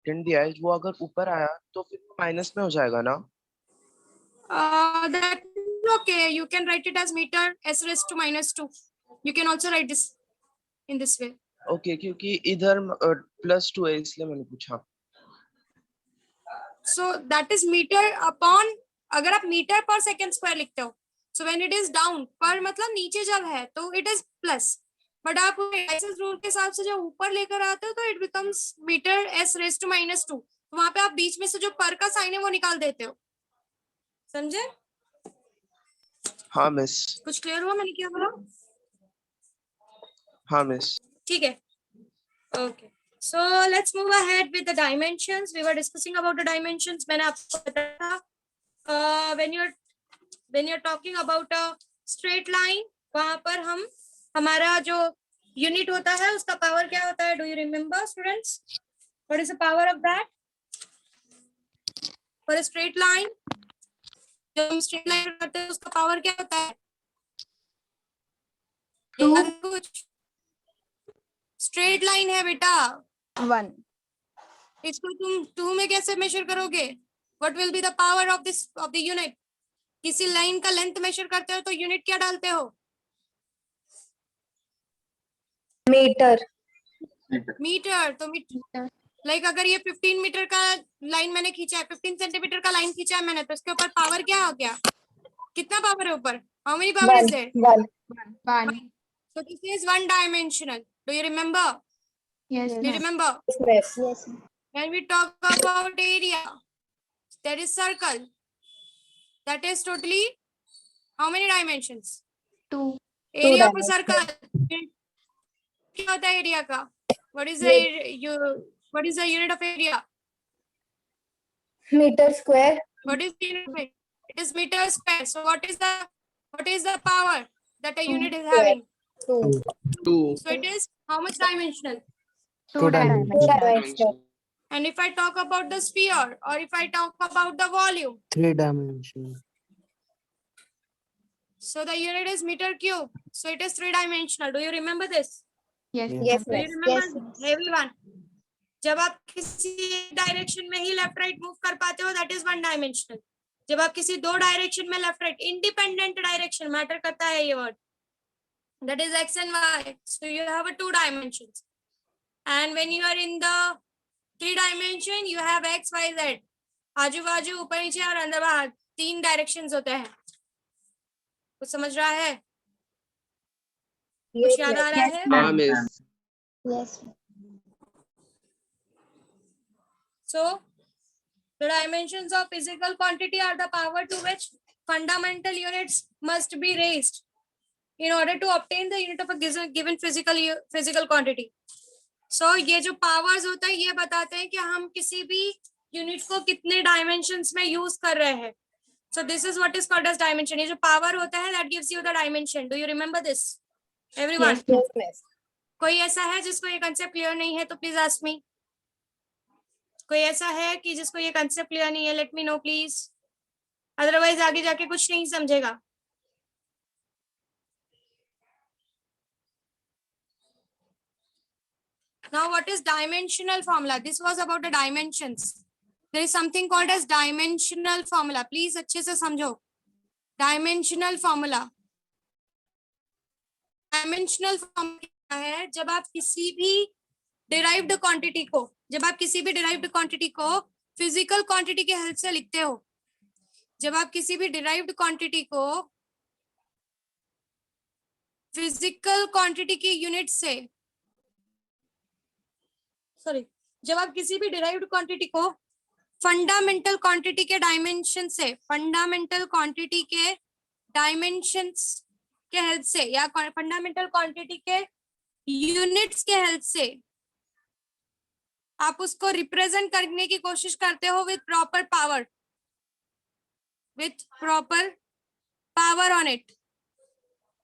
Second दिया है, वो अगर ऊपर आया तो फिर माइनस में हो जाएगा ना? That is okay. You can write it as meter s raised to -2. You can also write this in this way. Okay, क्योंकि इधर +2 है इसलिए मैंने पूछा। So that is meter upon, अगर आप मीटर पर सेकेंड स्क्वायर लिखते हो, so when it is down, पर मतलब नीचे जब है तो it is plus, बट आप डाइसिस रूल के हिसाब से जब ऊपर लेकर आते हो तो it becomes metre s raised to -2। वहां पे आप बीच में से जो पर का साइन है वो निकाल देते हो, समझे? हाँ मिस। कुछ क्लियर हुआ मैंने क्या बोला? हाँ मिस। ठीक है, okay. So let's move ahead with the dimensions. We were discussing about the dimensions. मैंने आपको बताया when you're talking about a straight line, वहां पर हम हमारा जो यूनिट होता है उसका पावर क्या होता है? Do you remember students? What is the power of that? For a straight line, जब हम straight line करते हैं उसका पावर क्या होता है? कुछ स्ट्रेट लाइन है बेटा, 1। इसको तुम 2 में कैसे मेजर करोगे? What will be the power of this of the unit? किसी लाइन का लेंथ मेजर करते हो तो यूनिट क्या डालते हो? मीटर। मीटर। तो लाइक अगर ये 15 मीटर का लाइन मैंने खींचा है, 15 सेंटीमीटर का लाइन खींचा है मैंने, तो इसके ऊपर पावर क्या आ गया? कितना पावर है ऊपर? How many power is there? 1। So this is one dimensional. Do you remember? Yes. Do you remember? Yes. When we talk about area, that is circle. That is totally how many dimensions? 2। Area of a circle. क्या होता है area का? What is the unit of area? Metre square. What is the unit of it? It is meter square. So what is the power that a unit is having? 2। 2। So it is how much dimensional? 2 dimensional। And if I talk about the sphere, or if I talk about the volume, 3 dimensional. so the unit is meter cube. So it is 3-dimensional. Do you remember this? Yes. Do you remember everyone? जब आप किसी direction में ही left right move कर पाते हो, that is 1 dimensional. जब आप किसी 2 डायरेक्शन में left right, independent direction matter करता है ये word, that is x and y. So you have a 2 dimensions, and when you are in the 3 dimension you have x y z, आजू बाजू ऊपर नीचे और अंदर बाहर 3 डायरेक्शंस होते हैं। कुछ समझ रहा है? कुछ याद आ रहा है? हाँ miss. Yes. So the dimensions of physical quantity are the power to which fundamental units must be raised in order to obtain the unit of a given physical quantity. So ये जो powers होता है ये बताते हैं कि हम किसी भी यूनिट को कितने डायमेंशंस में यूज कर रहे हैं। So this is what is called as dimension. ये जो power होता है that gives you the dimension. Do you remember this? Everyone? Yes. कोई ऐसा है जिसको ये कंसेप्ट क्लियर नहीं है तो प्लीज आस्क मी। कोई ऐसा है कि जिसको ये कंसेप्ट क्लियर नहीं है? Let me know please, otherwise आगे जाके कुछ नहीं समझेगा। Now what is dimensional formula? This was about the dimensions. There is something called as dimensional formula. Please अच्छे से समझो। Dimensional formula. Dimensional formula क्या है? जब आप किसी भी derived quantity को फिजिकल क्वांटिटी के हेल्प से लिखते हो, जब आप किसी भी डिराइव्ड क्वांटिटी को फिजिकल क्वांटिटी की यूनिट से, जब आप किसी भी डिराइव्ड क्वांटिटी को फंडामेंटल क्वांटिटी के डायमेंशन से, फंडामेंटल क्वांटिटी के डायमेंशंस के हेल्प से या फंडामेंटल क्वांटिटी के यूनिट्स के हेल्प से आप उसको रिप्रेजेंट करने की कोशिश करते हो with proper power on it,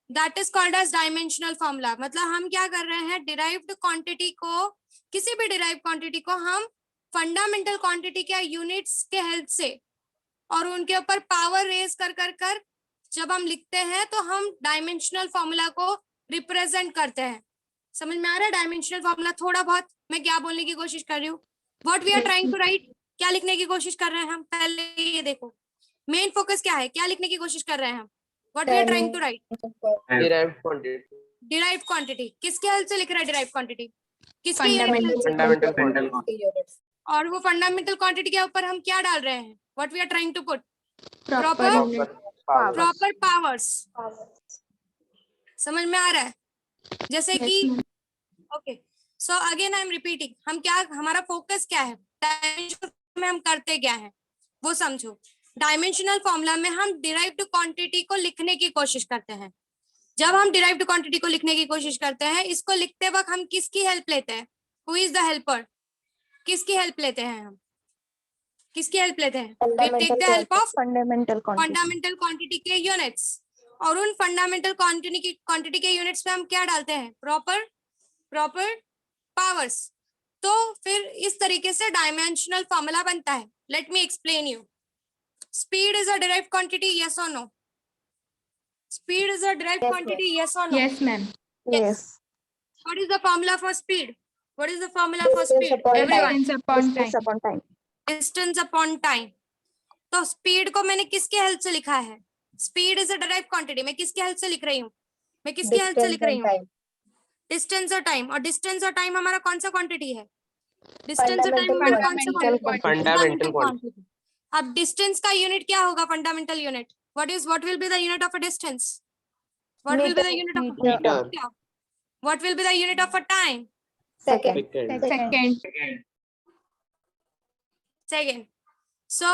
that is called as dimensional formula. मतलब हम क्या कर रहे हैं, डिराइव्ड क्वांटिटी को, किसी भी डिराइव्ड क्वांटिटी को हम फंडामेंटल क्वांटिटी के यूनिट्स के हेल्प से और उनके ऊपर पावर रेज कर जब हम लिखते हैं तो हम डायमेंशनल फॉर्मूला को रिप्रेजेंट करते हैं। समझ में आ रहा है डायमेंशनल फॉर्मूला? थोड़ा बहुत मैं क्या बोलने की कोशिश कर रही हूँ? What we are Yes, trying to write, क्या लिखने की कोशिश कर रहे हैं हम, पहले ये देखो मेन फोकस क्या है, क्या लिखने की कोशिश कर रहे हैं हम, what we are trying to write, Derived quantity. Derived quantity. किसके हेल्प से लिख रहा है डिराइव्ड क्वांटिटी, किसकी Fundamental unit से? Fundamental quantity. units. और वो फंडामेंटल क्वांटिटी के ऊपर हम क्या डाल रहे हैं, what we are trying to put, Proper Proper unit. Power. Proper powers. समझ में आ रहा है, जैसे Yes, कि ma'am. Okay, so again I am repeating, हम क्या, हमारा फोकस क्या है, डायमेंशन में हम करते क्या है वो समझो। डायमेंशनल फॉर्मूला में हम डिराइव्ड क्वांटिटी को लिखने की कोशिश करते हैं। जब हम डिराइव्ड क्वांटिटी को लिखने की कोशिश करते हैं, इसको लिखते वक्त हम किसकी हेल्प लेते हैं, हु इज द हेल्पर, किसकी हेल्प लेते हैं हम, किसकी हेल्प लेते हैं, we take the help of Fundamental quantity. Fundamental quantity के यूनिट्स, और उन फंडामेंटल क्वांटिटी के यूनिट्स पे हम क्या डालते हैं, प्रॉपर पावर्स। तो फिर इस तरीके से डायमेंशनल फॉर्मूला बनता है। Let me explain you. Speed is a derived quantity, yes और no, speed is a derived Yes, quantity, yes और no. Yes, ma'am. Yes. What is the formula for speed? What is the formula for Distance speed? upon Everyone. time. Distance upon time. Distance upon time. तो speed को मैंने किसके help से लिखा है, speed is a direct quantity, मैं किसके help से लिख रही हूँ, मैं किसके हेल्प से लिख Distance रही and हूँ, time. डिस्टेंस और टाइम। और डिस्टेंस और टाइम हमारा कौन सा क्वांटिटी है, डिस्टेंस और टाइम Fundamental हमारा कौन सा quantity. क्वांटिटी, Fundamental क्वांटिटी। अब डिस्टेंस का यूनिट क्या होगा, fundamental unit, what will be the unit of a distance, what will be the unit of Meter. What will be the unit of a time, Second. Second. Second. So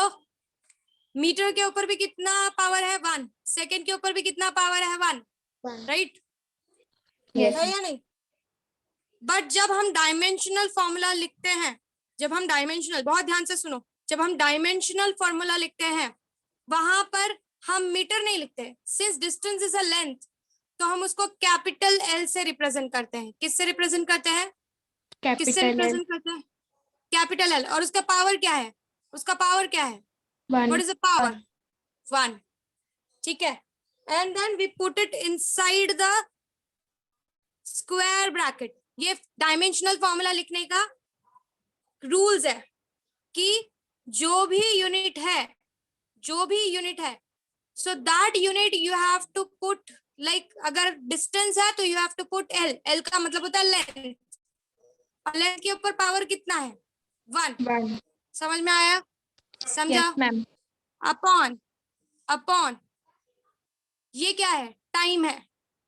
metre के ऊपर भी कितना power है, 1, second के ऊपर भी कितना power है, 1, राइट, Yes. है या नहीं। बट जब हम डायमेंशनल फॉर्मूला लिखते हैं, जब हम डायमेंशनल, बहुत ध्यान से सुनो, जब हम डायमेंशनल फॉर्मूला लिखते हैं वहां पर हम मीटर नहीं लिखते, since distance is a length, तो हम उसको कैपिटल एल से रिप्रेजेंट करते हैं। किससे रिप्रेजेंट करते हैं, किससे Capital L. रिप्रेजेंट करते हैं, कैपिटल एल। और उसका पावर क्या है, उसका पावर क्या है, One. What is the power, 1, ठीक है। And then we put it inside the square bracket. ये डायमेंशनल फॉर्मूला लिखने का रूल्स है कि जो भी यूनिट है, so that unit you have to put, like अगर डिस्टेंस है तो you have to put L का मतलब होता है लेंथ, और लेंथ के ऊपर पावर कितना है, 1। One. समझ में आया, समझा। Yes, ma'am. अपॉन ये क्या है, टाइम है।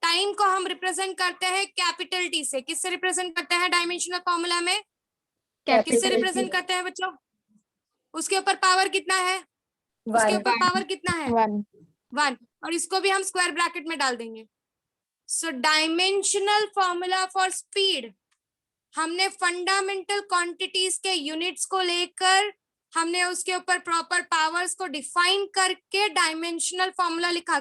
टाइम को हम रिप्रेजेंट करते हैं कैपिटल टी से। किससे रिप्रेजेंट करते हैं डायमेंशनल फॉर्मूला में, किससे Capital रिप्रेजेंट T. करते हैं बच्चों, उसके ऊपर पावर कितना है, उसके One. ऊपर पावर कितना है, One. 1, और इसको भी हम स्क्वायर ब्रैकेट में डाल देंगे। सो डायमेंशनल फॉर्मूला फॉर स्पीड, हमने फंडामेंटल क्वांटिटीज के यूनिट्स को लेकर हमने उसके ऊपर प्रॉपर पावर्स को डिफाइन करके डायमेंशनल फॉर्मूला लिखा।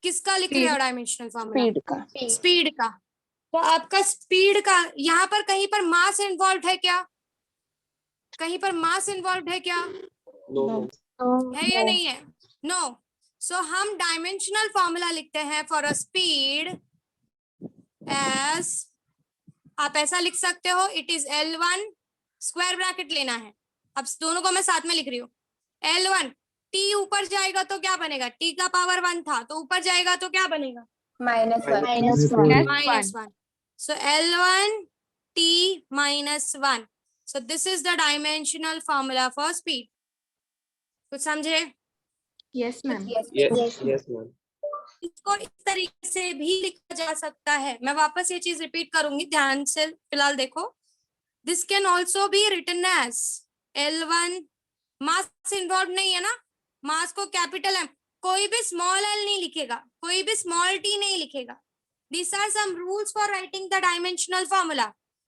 किसका लिख रहे हो डायमेंशनल फॉर्मूला, Speed का. स्पीड का। तो आपका स्पीड का यहाँ पर कहीं पर मास इन्वॉल्व है क्या, कहीं पर मास इन्वॉल्व है क्या, No. है या नहीं है, नो। सो हम डायमेंशनल फॉर्मूला लिखते हैं फॉर अ स्पीड एज, आप ऐसा लिख सकते हो, it is L1, square bracket लेना है। अब दोनों को मैं साथ में लिख रही हूँ, L1, टी ऊपर जाएगा तो क्या बनेगा, टी का पावर 1 था तो ऊपर जाएगा तो क्या बनेगा, -1. -1. So L1 T -1. So this is the dimensional formula for speed. कुछ समझे, Yes, ma'am. Yes, ma'am. इसको इस तरीके से भी लिखा जा सकता है। मैं वापस ये चीज रिपीट करूंगी, ध्यान से फिलहाल देखो। This can also be written as L1, mass involve नहीं है ना, मास को कैपिटल M, कोई भी स्मॉल l नहीं लिखेगा, कोई भी स्मॉल t नहीं लिखेगा। These are some rules for writing the dimensional formula.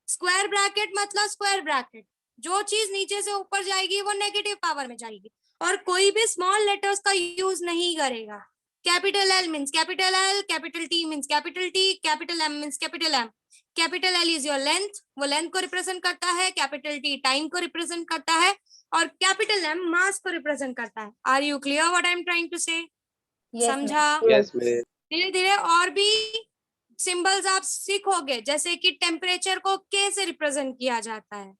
Square bracket मतलब स्क्वायर ब्रैकेट, जो चीज नीचे से ऊपर जाएगी वो नेगेटिव पावर में जाएगी, और कोई भी स्मॉल लेटर्स का यूज नहीं करेगा। Capital L means capital L, capital T means capital T, capital M means capital M। Capital L is your length, वो लेंथ को रिप्रेजेंट करता है, कैपिटल T टाइम को रिप्रेजेंट करता है, और कैपिटल M मास को रिप्रेजेंट करता है। Are you clear what I am trying to say, समझा। Yes, ma'am. धीरे धीरे और भी सिंबल्स आप सीखोगे, जैसे कि टेम्परेचर को K से रिप्रेजेंट किया जाता है,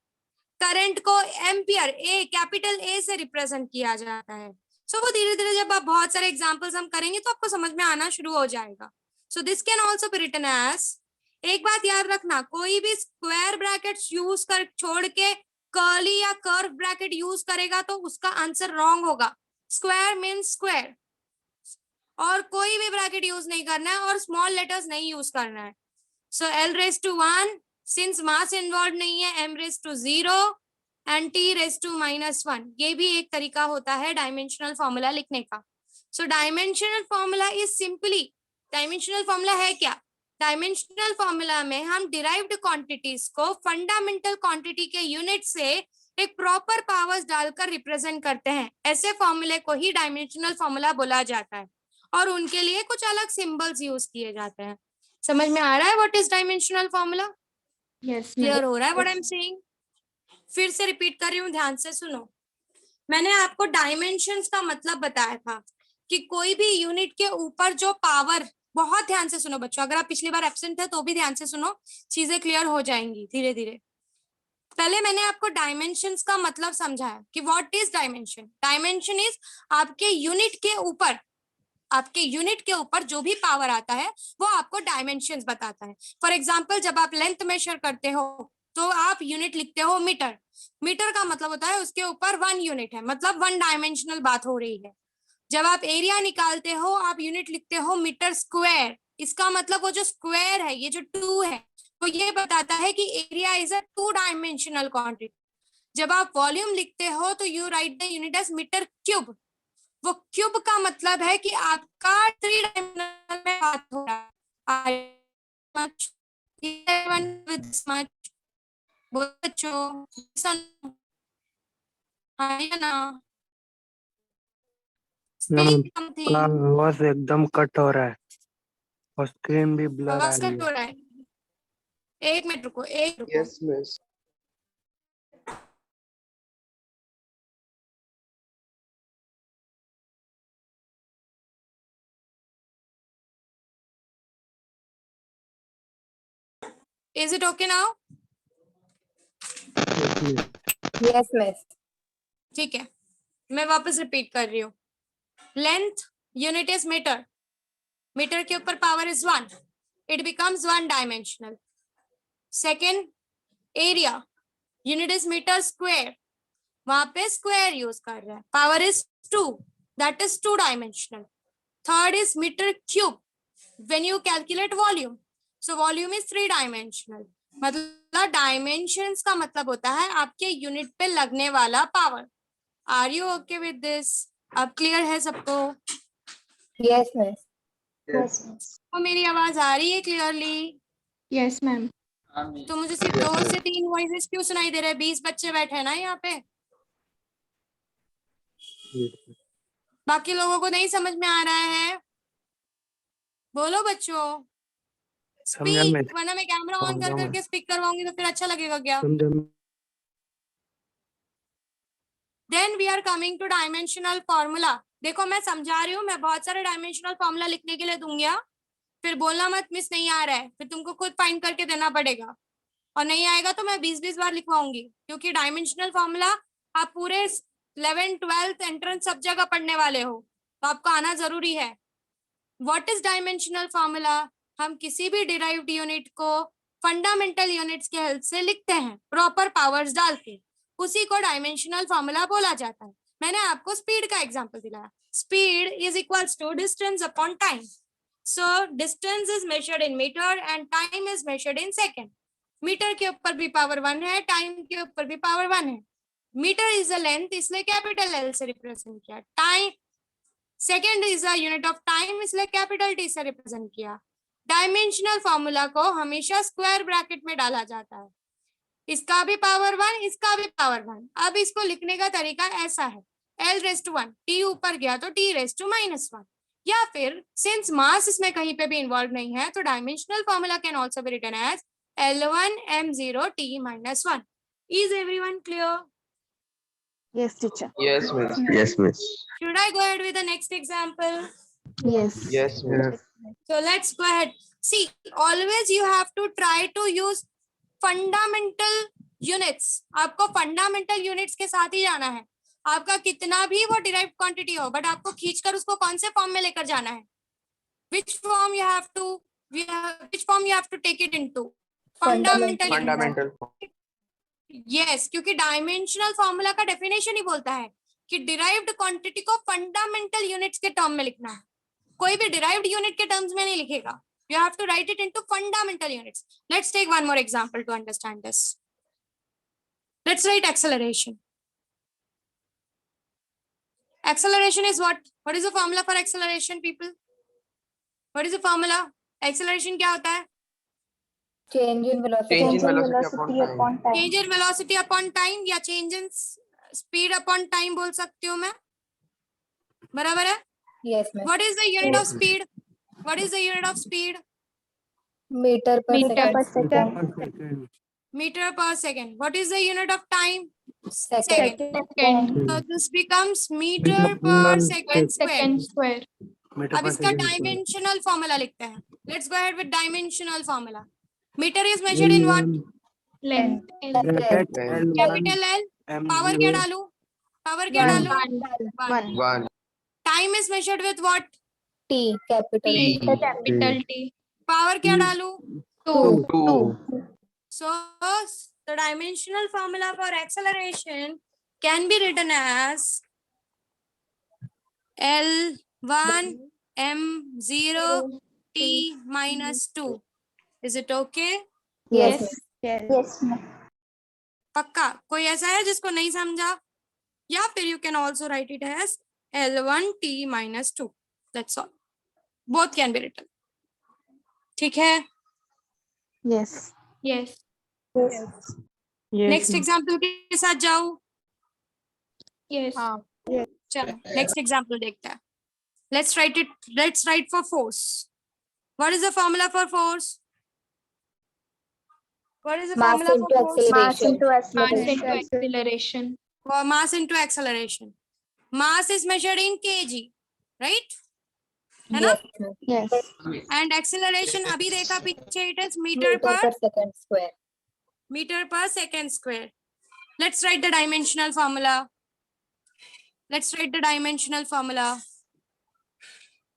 करंट को एम्पियर ए कैपिटल ए से रिप्रेजेंट किया जाता है. सो वो धीरे धीरे जब आप बहुत सारे एग्जांपल्स हम करेंगे तो आपको समझ में आना शुरू हो जाएगा. So this can also be written as, एक बात याद रखना, कोई भी स्क्वायर ब्रैकेट्स यूज कर छोड़ के कर्ली या कर्व ब्रैकेट यूज करेगा तो उसका आंसर रॉन्ग होगा. स्क्वायर मीन्स स्क्वायर, और कोई भी ब्रैकेट यूज नहीं करना है और स्मॉल लेटर्स नहीं यूज करना है. सो l raised to 1 since mass involve नहीं है, m raised to 0 and t raised to -1. ये भी एक तरीका होता है डायमेंशनल फॉर्मूला लिखने का. So dimensional formula is simply, dimensional formula है क्या? डायमेंशनल फॉर्मूला में हम डिराइव्ड क्वांटिटीज को फंडामेंटल क्वांटिटी के यूनिट से एक प्रॉपर पावर्स डालकर रिप्रेजेंट करते हैं. ऐसे फॉर्मूले को ही डायमेंशनल फॉर्मूला बोला जाता है और उनके लिए कुछ अलग सिंबल्स यूज किए जाते हैं. समझ में आ रहा है what is dimensional formula? Yes, clear ma'am. हो रहा है व्हाट आई एम सेइंग? फिर से रिपीट कर रही हूँ, ध्यान से सुनो. मैंने आपको डायमेंशंस का मतलब बताया था कि कोई भी यूनिट के ऊपर जो पावर, बहुत ध्यान से सुनो बच्चों, अगर आप पिछली बार एब्सेंट थे तो भी ध्यान से सुनो, चीजें क्लियर हो जाएंगी धीरे धीरे. पहले मैंने आपको डायमेंशंस का मतलब समझाया कि what is dimension. Dimension is आपके यूनिट के ऊपर, आपके यूनिट के ऊपर जो भी पावर आता है वो आपको डायमेंशंस बताता है. फॉर एग्जांपल जब आप लेंथ मेजर करते हो तो आप यूनिट लिखते हो मीटर. मीटर का मतलब होता है उसके ऊपर 1 यूनिट है, मतलब 1 डायमेंशनल बात हो रही है. जब आप एरिया निकालते हो आप यूनिट लिखते हो मीटर स्क्वायर. इसका मतलब वो जो स्क्वायर है, ये जो 2 है, तो ये बताता है कि area is a 2 dimensional quantity. जब आप वॉल्यूम लिखते हो तो you write the unit as metre cube. वो क्यूब का मतलब है कि आपका 3 डायमेंशनल में बात हो रहा है. बच्चों ना मैम समथिंग, का आवाज एकदम कट हो रहा है और स्क्रीन भी ब्लर आ आवाज रही कट है. हो रहा है. एक मिनट रुको, एक रुको. Yes, miss. Is it okay now? Yes, miss. ठीक है, मैं वापस रिपीट कर रही हूँ. Length unit is metre. Metre के ऊपर power is 1, it becomes 1 dimensional. Second, area unit is metre square. वहां पे स्क्वायर यूज कर रहा है. Power is 2, that is 2 dimensional. Third is metre cube when you calculate volume. So volume is 3 dimensional. मतलब dimensions का मतलब होता है आपके यूनिट पे लगने वाला power. Are you okay with this? अब क्लियर है सबको? Yes, miss. Yes. तो मेरी आवाज आ रही है क्लियरली? Yes, ma'am. तो मुझे सिर्फ 2 से 3 वॉइसेस क्यों सुनाई दे रहे हैं? 20 बच्चे बैठे हैं ना यहाँ पे. बाकी लोगों को नहीं समझ में आ रहा है? बोलो बच्चों, समझा मैं. स्पीक, वरना मैं कैमरा ऑन कर समझा करके स्पीक करवाऊंगी तो फिर अच्छा लगेगा क्या? समझा. Then we are coming to dimensional formula. देखो मैं समझा रही हूँ, मैं बहुत सारे डायमेंशनल फॉर्मूला लिखने के लिए दूंगी. फिर बोलना मत मिस नहीं आ रहा है, फिर तुमको खुद फाइंड करके देना पड़ेगा. और नहीं आएगा तो मैं 20-20 बार लिखवाऊंगी, क्योंकि डायमेंशनल फॉर्मूला आप पूरे 11th 12th एंट्रेंस सब जगह पढ़ने वाले हो, तो आपको आना जरूरी है. What is dimensional formula? हम किसी भी डिराइव्ड यूनिट को फंडामेंटल यूनिट्स के हेल्प से लिखते हैं प्रॉपर पावर्स डाल के. उसी को डायमेंशनल फॉर्मूला बोला जाता है. मैंने आपको स्पीड का एग्जांपल दिलाया. Speed is equals to distance upon time. So distance is measured in metre and time is measured in second. Metre के ऊपर भी पावर 1 है, टाइम के ऊपर भी पावर 1 है. मीटर इज अ लेंथ, इसलिए कैपिटल एल से रिप्रेजेंट किया. Time second is a unit of time, इसलिए कैपिटल टी से रिप्रेजेंट किया. डायमेंशनल फॉर्मूला को हमेशा स्क्वायर ब्रैकेट में डाला जाता है. इसका भी पावर 1, इसका भी पावर 1. अब इसको लिखने का तरीका ऐसा है, l raised to 1, t ऊपर गया तो t raised to -1. या फिर सिंस मास इसमें कहीं पे भी इन्वॉल्व नहीं है तो dimensional formula can also be written as L1 M0 t -1. Is everyone clear? Yes, teacher. Yes, miss. Yes, miss. Should I go ahead with the next example? Yes. Yes, miss. So let's go ahead. See, always you have to try to use fundamental units, आपको fundamental units के साथ ही जाना है। आपका कितना भी वो derived quantity हो, बट आपको खींचकर उसको कौन से फॉर्म में लेकर जाना है? Which form you have to, which form you have to take it into? Fundamental. Fundamental. Yes, क्योंकि डायमेंशनल फॉर्मूला का डेफिनेशन ही बोलता है कि डिराइव्ड क्वांटिटी को फंडामेंटल यूनिट्स के टर्म में लिखना है। कोई भी डिराइव्ड यूनिट के टर्म्स में नहीं लिखेगा। You have to write it into fundamental units. Let's take one more example to understand this. Let's write acceleration. Acceleration is what? What is the formula for acceleration, people? What is the formula? Acceleration क्या होता है? Change in velocity. Change in velocity upon time. Change in velocity upon time या change in speed upon time बोल सकती हूँ मैं, बराबर है? Yes, ma'am. What is the unit of speed? What is the unit of speed? Meter per second. Second. Meter per second. What is the unit of time? Second. So this becomes meter per second square. Meter अब per इसका second square. dimensional formula लिखते हैं. Let's go ahead with dimensional formula. Meter is measured in what? Length. Bracket L1 Capital L. Power क्या M0 डालूं? Power क्या डालूं? One. One. Time is measured with what? T. Capital T. Capital T. Power क्या डालूं? Two. Two. So the dimensional formula for acceleration can be written as L1 M0 T minus 2. Is it okay? Yes. Yes. पक्का? कोई ऐसा है जिसको नहीं समझा? या फिर you can also write it as L1 T minus 2. That's all. Both can be written. ठीक है? Yes. Yes. Yes. Next example के साथ जाऊँ? Yes. चलो next example देखते हैं. Let's write for force. What is the formula for force? What is the Mass formula into for force? acceleration. acceleration. For mass into acceleration. Mass is measured in kg, right? है ना? Yes. And acceleration अभी देखा पीछे, it is meter per second square. meter per second square. Let's write the dimensional formula.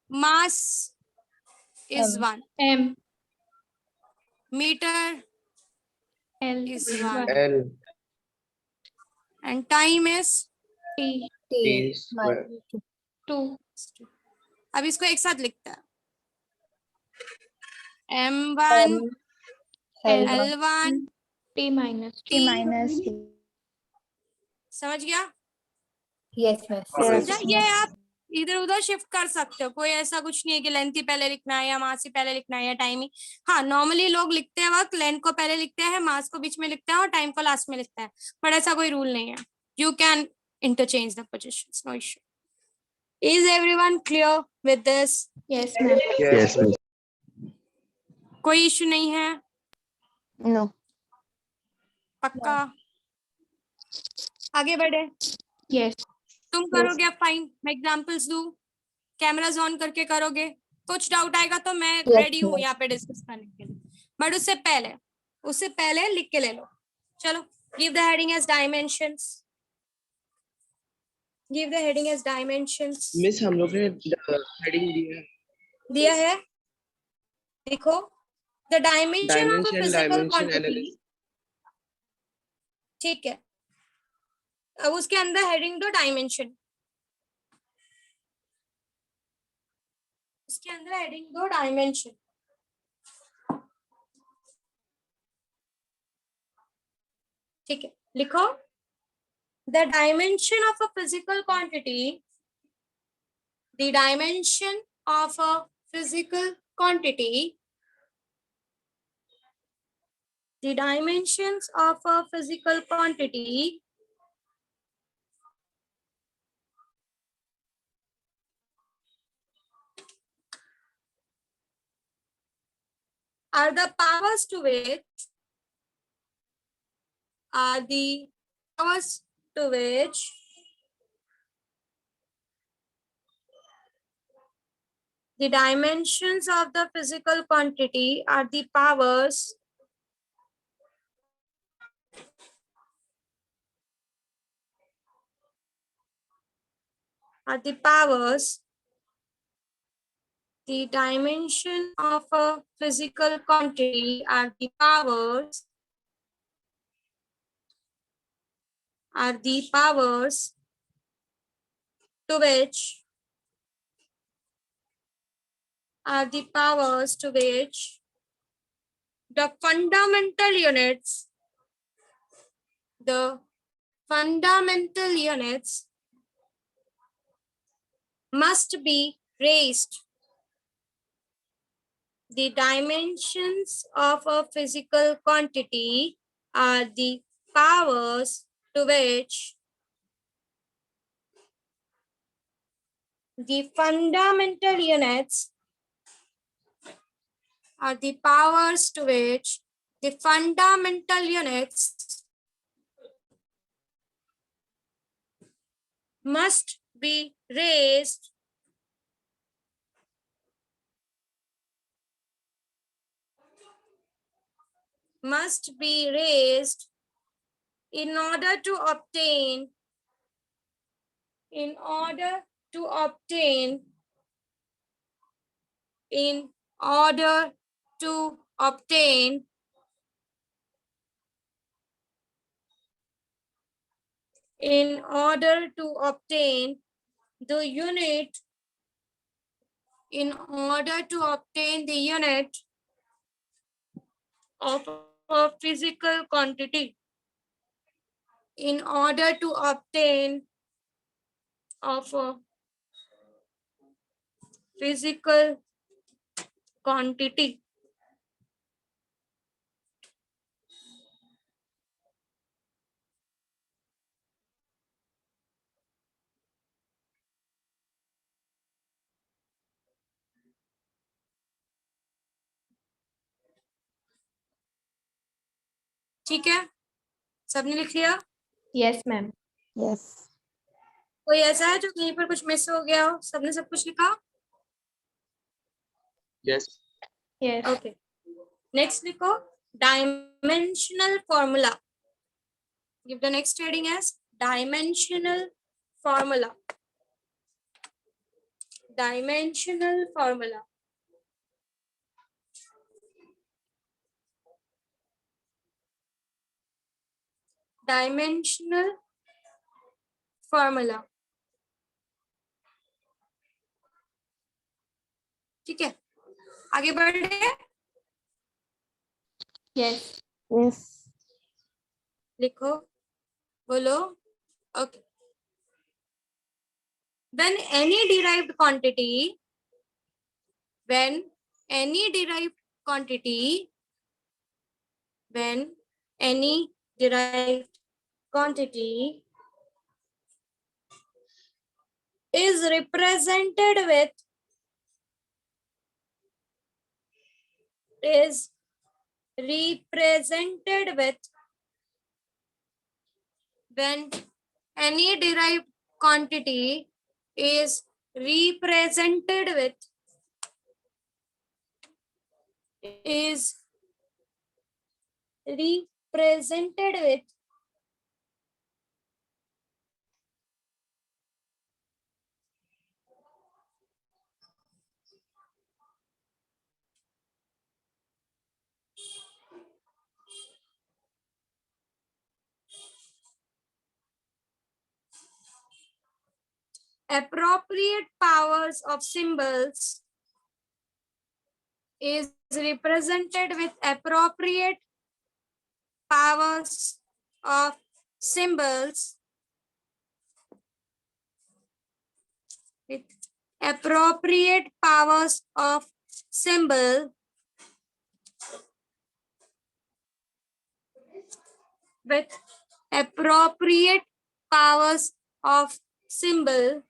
Mass is M. 1. M. Meter L. is 1. L. And time is T. T square. 2. अब इसको एक साथ लिखता है. M1 L1 T minus T. समझ गया? Yes, ma'am. समझा? ये आप इधर उधर शिफ्ट कर सकते हो. कोई ऐसा कुछ नहीं है कि लेंथ ही पहले लिखना है या मास ही पहले लिखना है या टाइम ही. हाँ, नॉर्मली लोग लिखते हैं वक्त लेंथ को पहले लिखते हैं, मास को बीच में लिखते हैं और टाइम को लास्ट में लिखते हैं. पर ऐसा कोई रूल नहीं है. You can interchange the positions, no issue. Is everyone clear with this? Yes, ma'am. Yes. कोई इशू नहीं है? No. पक्का? आगे बढ़े? Yes. तुम करोगे? फाइन. मैं एग्जांपल्स दूं? कैमरास ऑन करके करोगे? कुछ डाउट आएगा तो मैं रेडी हूँ यहाँ पे डिस्कस करने के लिए. बट उससे पहले लिख के ले लो. चलो. Give the heading as dimensions. Give the heading as dimensions. Miss हम लोग ने हेडिंग दिया है. देखो. The dimension of a physical dimension quantity. analysis. ठीक है. अब उसके अंदर हेडिंग दो डायमेंशन. उसके अंदर हेडिंग दो डायमेंशन. ठीक है. लिखो. The dimension of a physical quantity. The dimension of a physical quantity. The dimensions of a physical quantity are the powers to which the dimensions of the physical quantity are the powers are the powers. The dimension of a physical quantity are the powers. Are the powers to which the fundamental units must be raised. The dimensions of a physical quantity are the powers to which the fundamental units are the powers to which the fundamental units must be raised in order to obtain in order to obtain the unit of a physical quantity. In order to obtain of a physical quantity. ठीक है, सबने लिख लिया? Yes, ma'am. Yes. कोई ऐसा है जो कहीं पर कुछ मिस हो गया हो? सबने सब कुछ लिखा? Yes. Yes. ओके, नेक्स्ट लिखो dimensional formula. Give the next heading as dimensional formula. Dimensional formula. Dimensional formula. ठीक है, आगे बढ़ रहे हैं. Yes. Yes. लिखो, बोलो. Okay. When any derived quantity is represented with when any derived quantity is represented with appropriate powers of symbols is represented with appropriate powers of symbols with appropriate powers of symbol with appropriate powers of symbol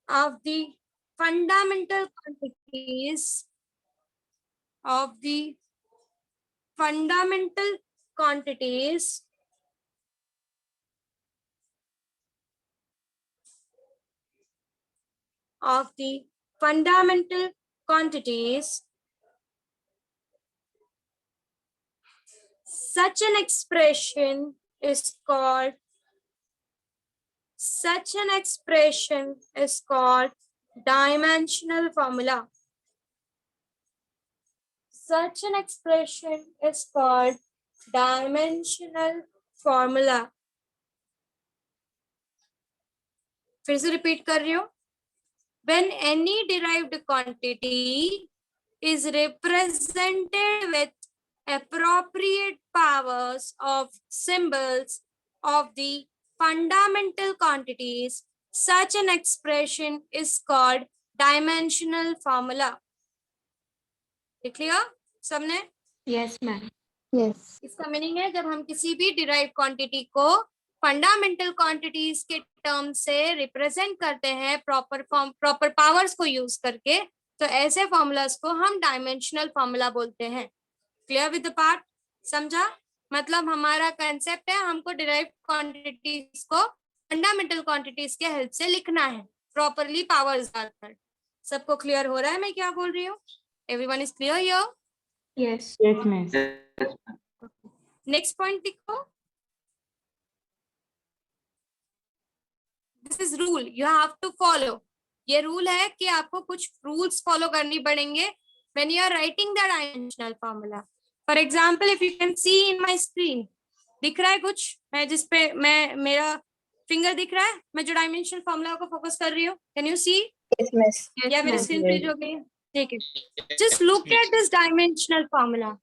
of the fundamental quantities of the fundamental quantities of the fundamental quantities. Such an expression is called, such an expression is called dimensional formula. Such an expression is called dimensional formula. फिर से repeat कर रही हूँ. When any derived quantity is represented with appropriate powers of symbols of the fundamental quantities, such an expression is called dimensional formula. Clear सबने? Yes, ma'am. Yes. इसका meaning है जब हम किसी भी डिराइव क्वांटिटी को फंडामेंटल क्वांटिटीज के term से रिप्रेजेंट करते हैं प्रॉपर पावर्स को यूज करके, तो ऐसे फॉर्मूलाज को हम डायमेंशनल फॉर्मूला बोलते हैं. Clear with the part? समझा? मतलब हमारा कंसेप्ट है हमको डिराइव क्वांटिटीज को फंडामेंटल क्वांटिटीज के हेल्प से लिखना है प्रॉपरली पावर्स डालकर. सबको क्लियर हो रहा है मैं क्या बोल रही हूँ? Everyone is clear here? Yes. Yes, miss. Next point देखो. This is rule you have to follow. ये रूल है कि आपको कुछ रूल्स फॉलो करनी पड़ेंगे when you are writing the dimensional formula. For example if you can see in my screen, दिख रहा है कुछ मैं जिस पे मैं मेरा फिंगर दिख रहा है, मैं जो डायमेंशनल फॉर्मूला को फोकस कर रही हूँ. Can you see? Yes, miss. या मेरी स्क्रीन फ्रीज हो गई? ठीक है. Just look at this dimensional formula.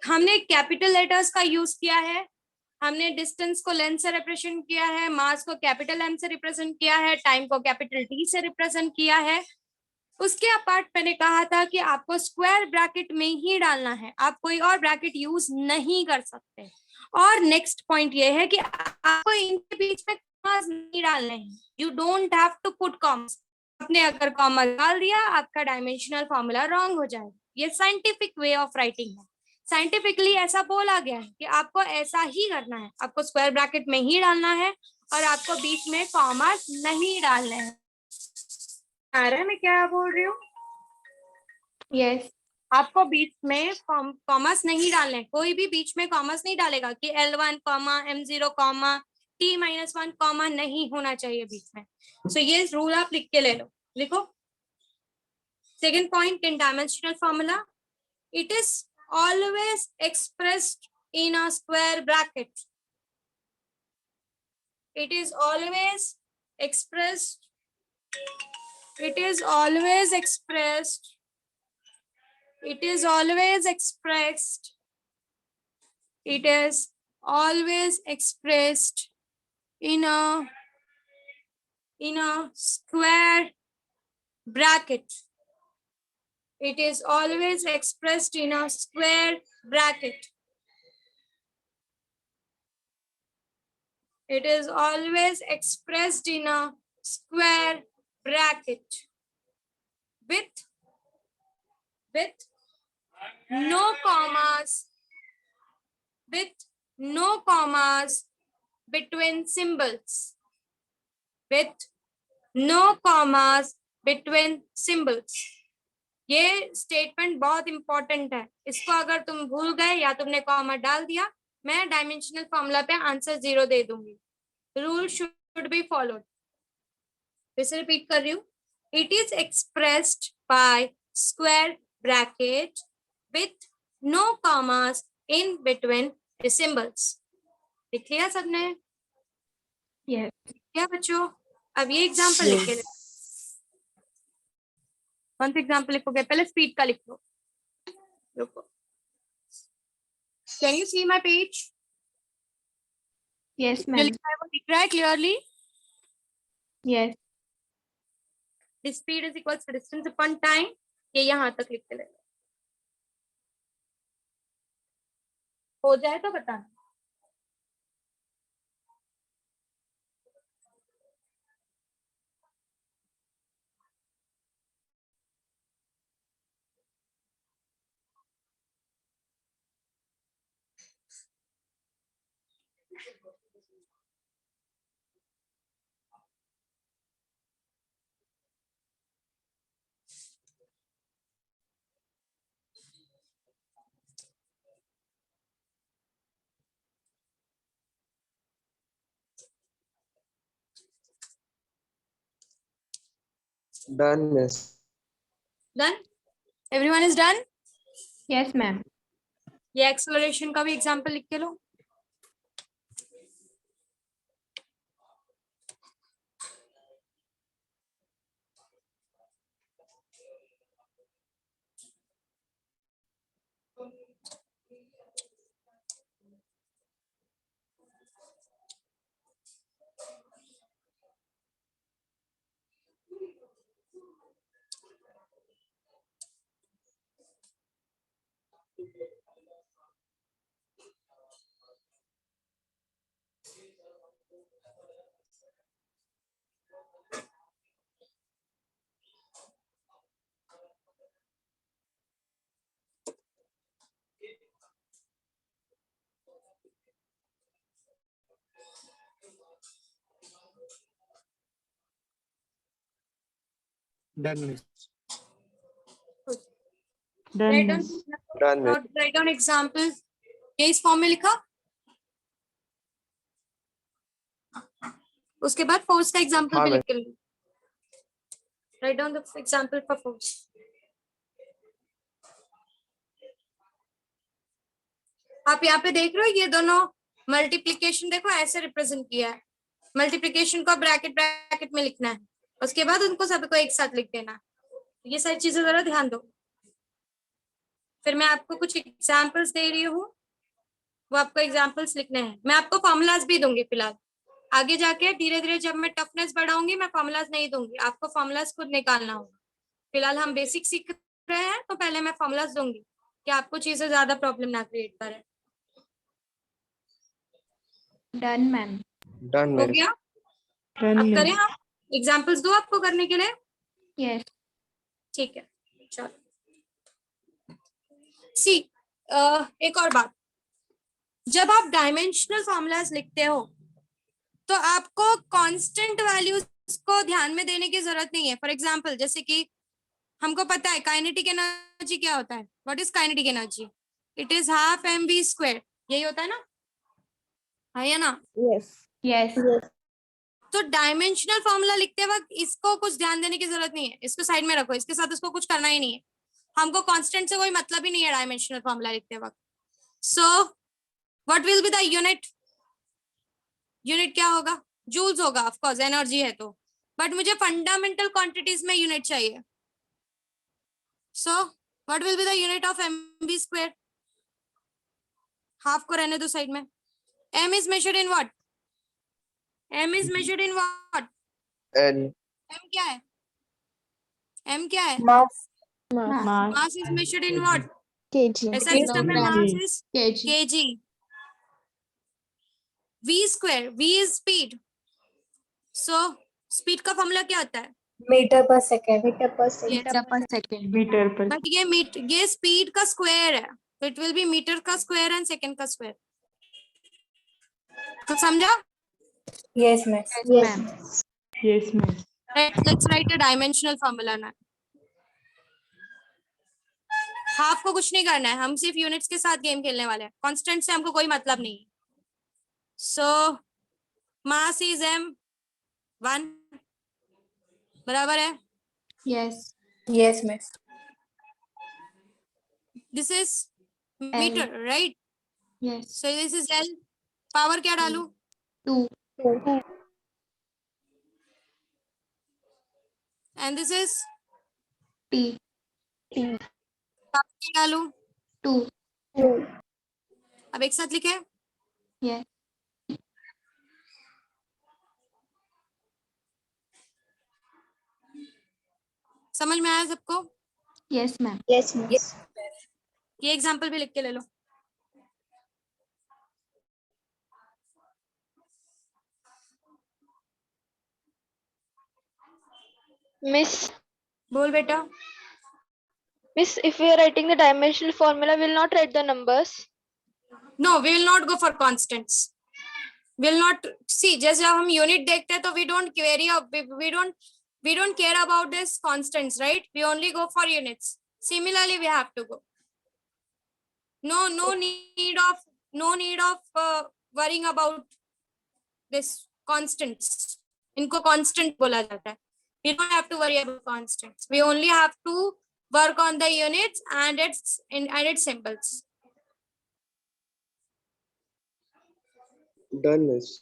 हमने कैपिटल लेटर्स का यूज किया है, हमने डिस्टेंस को लेंथ से रिप्रेजेंट किया है, मास को कैपिटल एम से रिप्रेजेंट किया है, टाइम को कैपिटल टी से रिप्रेजेंट किया है. उसके अपार्ट मैंने कहा था कि आपको स्क्वायर ब्रैकेट में ही डालना है, आप कोई और ब्रैकेट यूज नहीं कर सकते. और नेक्स्ट पॉइंट ये है कि आपको इनके बीच में कॉमास नहीं डालने हैं. You don't have to put commas. आपने अगर कॉमा डाल दिया आपका डायमेंशनल फॉर्मूला रॉन्ग हो जाएगा. ये साइंटिफिक वे ऑफ राइटिंग है. साइंटिफिकली ऐसा बोला गया है कि आपको ऐसा ही करना है, आपको स्क्वायर ब्रैकेट में ही डालना है और आपको बीच में कॉमास नहीं डालने हैं. आ रहा है मैं क्या बोल रही हूँ? Yes. आपको बीच में कॉमास नहीं डालने हैं. कोई भी बीच में कॉमास नहीं डालेगा कि L1 comma M0 comma T-1 comma नहीं होना चाहिए बीच में. सो ये रूल आप लिख के ले लो. लिखो. Second point in dimensional formula, it is always expressed in a square bracket. It is always expressed. It is always expressed. It is always expressed. It is always expressed in a square bracket. It is always expressed in a square bracket. It is always expressed in a square bracket with no commas, with no commas between symbols, with no commas between symbols. ये statement बहुत important है. इसको अगर तुम भूल गए या तुमने कॉमा डाल दिया, मैं डायमेंशनल फॉर्मूला पे आंसर 0 दे दूंगी. Rule should be followed. फिर से रिपीट कर रही हूँ. It is expressed by square bracket with no commas in between the symbols. लिख लिया सबने? Yes. क्या बच्चों? अब ये एग्जांपल लिख के कौन सा एग्जाम्पल लिखोगे? पहले स्पीड का लिख लो. रुको. Can you see my page? Yes, जो ma'am. लिखा है वो दिख रहा है clearly? Yes. The speed is equals to distance upon time. ये यहाँ तक लिख के ले लो. हो जाए तो बताना. Done, miss. Done? Everyone is done? Yes, ma'am. ये एक्सेलरेशन का भी एग्जांपल लिख के लो. Done, miss. Write down, Done, miss. write down examples. ये इस फॉर्म में लिखा. उसके बाद फोर्स का एग्जांपल हाँ, भी लिख के लो. Write down the example for force. आप यहाँ पे देख रहे हो ये दोनों मल्टीप्लिकेशन देखो ऐसे रिप्रेजेंट किया है. मल्टीप्लिकेशन को ब्रैकेट ब्रैकेट में लिखना है. उसके बाद उनको सबको एक साथ लिख देना. ये सारी चीजें जरा ध्यान दो. फिर मैं आपको कुछ एग्जांपल्स दे रही हूँ, वो आपको एग्जांपल्स लिखने हैं. मैं आपको फॉर्मूलाज भी दूंगी फिलहाल. आगे जाके धीरे धीरे जब मैं टफनेस बढ़ाऊंगी मैं फॉर्मूलाज नहीं दूंगी, आपको फॉर्मूलाज खुद निकालना होगा. फिलहाल हम बेसिक सीख रहे हैं तो पहले मैं फॉर्मूलाज दूंगी कि आपको चीजें ज्यादा प्रॉब्लम ना क्रिएट करें. Done, ma'am. Done, हो miss. गया? अब करें आप एग्जांपल्स दो आपको करने के लिए. Yes. ठीक है, चलो. सी एक और बात, जब आप डायमेंशनल फॉर्मूलाज लिखते हो तो आपको कांस्टेंट वैल्यूज को ध्यान में देने की जरूरत नहीं है. फॉर एग्जांपल जैसे कि हमको पता है काइनेटिक एनर्जी क्या होता है. What is kinetic energy? It is half mv². यही होता है ना, है या ना? Yes. तो डायमेंशनल फॉर्मूला लिखते वक्त इसको कुछ ध्यान देने की जरूरत नहीं है. इसको साइड में रखो, इसके साथ इसको कुछ करना ही नहीं है. हमको कांस्टेंट से कोई मतलब ही नहीं है डायमेंशनल फॉर्मूला लिखते वक्त. So what will be the unit? Unit क्या होगा? जूल्स होगा. ऑफ कोर्स एनर्जी है तो, बट मुझे फंडामेंटल क्वांटिटीज में यूनिट चाहिए. So what will be the unit of mv²? Half को रहने दो साइड में. m is measured in what? m is measured in what? N. m क्या है? m क्या है? Mass. Mass is measured in what? kg. SI system में mass is kg. kg. v², v is speed. So speed का formula क्या होता है? Meter per second. But ये स्पीड का स्क्वायर है, तो इट विल बी मीटर का स्क्वायर एंड सेकंड का स्क्वायर. तो समझा? Yes, ma'am. Yes, ma'am. Let's write a dimensional formula now. Half को कुछ नहीं करना है, हम सिर्फ यूनिट्स के साथ गेम खेलने वाले हैं. कांस्टेंट से हमको कोई मतलब नहीं है. सो मास इज m1 बराबर है. Yes. Yes, ma'am. This is metre, right? Yes. So this is L. Power क्या डालू? 2. And this is T. Power क्या डालू? 2. अब एक साथ लिखे. Yes. समझ में आया सबको? Yes, ma'am. Yes, ma'am. ये एग्जांपल भी लिख के ले लो. Miss, बोल बेटा. Miss, if we are writing the dimensional formula, we'll not write the numbers. No, we will not go for constants. Will not see. जैसे जब हम यूनिट देखते हैं तो we don't query, we don't care about this constants, right? We only go for units. Similarly, we have to go. No need of worrying about this constants. इनको constant बोला जाता है. We don't have to worry about constants. We only have to work on the units and its symbols. Done, miss.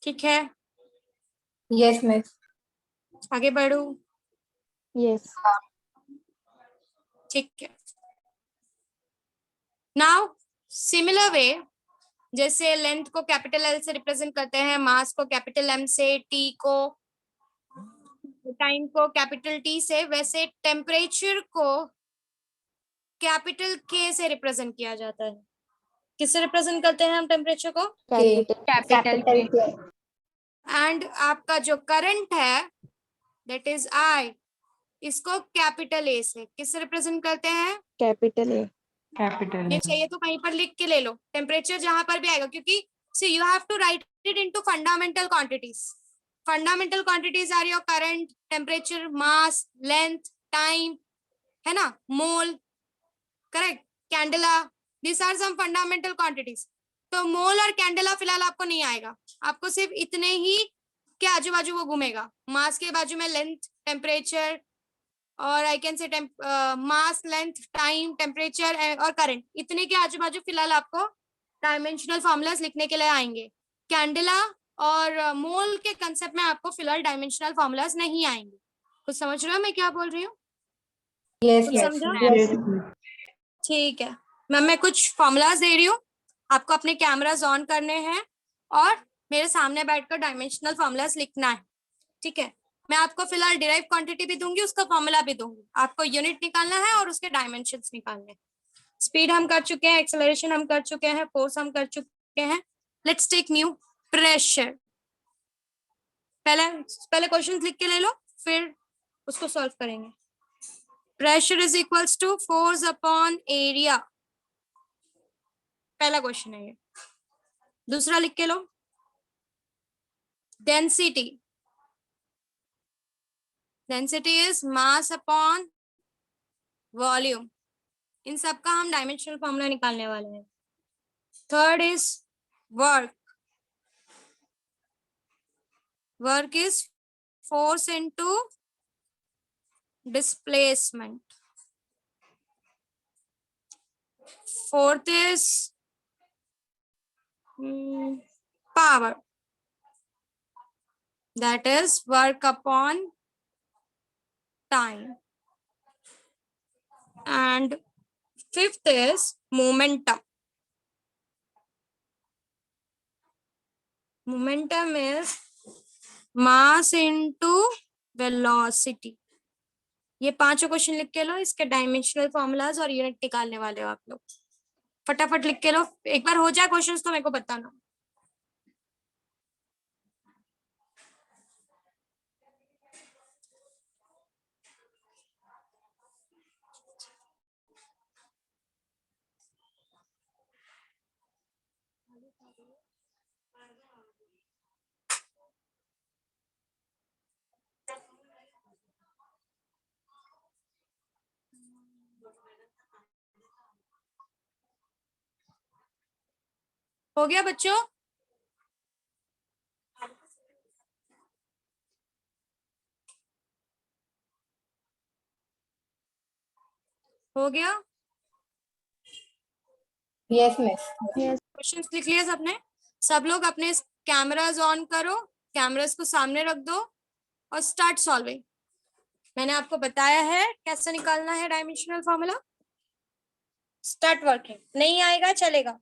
ठीक है, Yes, miss. आगे बढ़ू. Yes. ठीक है. नाउ सिमिलर वे, जैसे लेंथ को कैपिटल एल से रिप्रेजेंट करते हैं, मास को कैपिटल एम से, टी को, टाइम को कैपिटल टी से, वैसे टेम्परेचर को कैपिटल के से रिप्रेजेंट किया जाता है. किससे रिप्रेजेंट करते हैं हम टेम्परेचर को? Capital K. एंड आपका जो करंट है दैट इज आई, इसको कैपिटल ए से किससे रिप्रेजेंट करते हैं? Capital A. Capital ये A. चाहिए तो कहीं पर लिख के ले लो, टेम्परेचर जहां पर भी आएगा, क्योंकि see you have to write it into fundamental quantities. Fundamental quantities are your current, temperature, mass, length, time, है ना, mole, correct, candela, this are some fundamental quantities. तो मोल और कैंडेला फिलहाल आपको नहीं आएगा, आपको सिर्फ इतने ही के आजू बाजू वो घूमेगा. मास के बाजू में लेंथ, टेम्परेचर, और I can say mass, length, time, temperature और करंट, इतने के आजू बाजू फिलहाल आपको डायमेंशनल फॉर्मूलाज लिखने के लिए आएंगे. कैंडेला और मोल के कंसेप्ट में आपको फिलहाल डायमेंशनल फॉर्मूलाज नहीं आएंगे. कुछ समझ रहे हो मैं क्या बोल रही हूँ? Yes, कुछ yes. समझा? Yes, miss. ठीक है, मैं कुछ फॉर्मूलाज दे रही हूँ, आपको अपने कैमराज ऑन करने हैं और मेरे सामने बैठकर डायमेंशनल फॉर्मूलाज लिखना है. ठीक है, मैं आपको फिलहाल डिराइव क्वांटिटी भी दूंगी, उसका फॉर्मूला भी दूंगी. आपको यूनिट निकालना है और उसके डायमेंशंस निकालने हैं. स्पीड हम कर चुके हैं, एक्सेलरेशन हम कर चुके हैं, फोर्स हम कर चुके हैं. Let's take new pressure. पहले क्वेश्चन लिख के ले लो, फिर उसको सॉल्व करेंगे. Pressure is equals to force upon area, पहला क्वेश्चन है ये. दूसरा लिख के लो, density. Density is mass upon volume. इन सब का हम डायमेंशनल फॉर्मूला निकालने वाले हैं. Third is work. Work is force into displacement. Fourth is power, that is work upon time. And fifth is momentum. Momentum is mass into velocity. ये पांचों question लिख के लो, इसके डायमेंशनल फॉर्मूलाज और यूनिट निकालने वाले हो आप लोग. फटाफट लिख के लो, एक बार हो जाए क्वेश्चंस तो मेरे को बताना. हो गया बच्चों? हो गया? Yes, miss. क्वेश्चंस लिख लिए सबने? सब लोग अपने कैमरास ऑन करो, कैमरास को सामने रख दो और स्टार्ट सॉल्विंग. मैंने आपको बताया है कैसे निकालना है डायमेंशनल फॉर्मूला. Start working. नहीं आएगा चलेगा,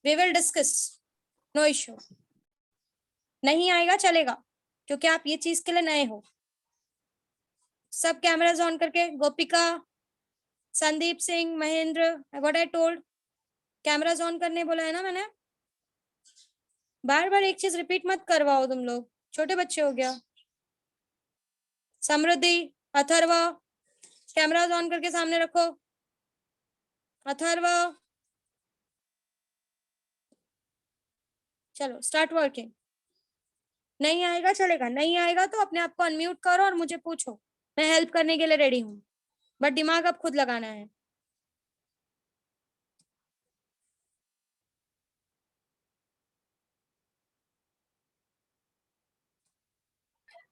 we will discuss, no issue. नहीं आएगा चलेगा, क्योंकि आप ये चीज के लिए नए हो. सब कैमरास ऑन करके, गोपिका, Sandeep Singh, Mahendra, what I told, cameras on करने बोला है ना मैंने. बार बार एक चीज रिपीट मत करवाओ, तुम लोग छोटे बच्चे हो गया. समृद्धि, अथर्वा, कैमरास ऑन करके सामने रखो. अथर्वा, चलो स्टार्ट वर्किंग. नहीं आएगा चलेगा, नहीं आएगा तो अपने आप को अनम्यूट करो और मुझे पूछो. मैं हेल्प करने के लिए रेडी हूँ, बट दिमाग अब खुद लगाना है।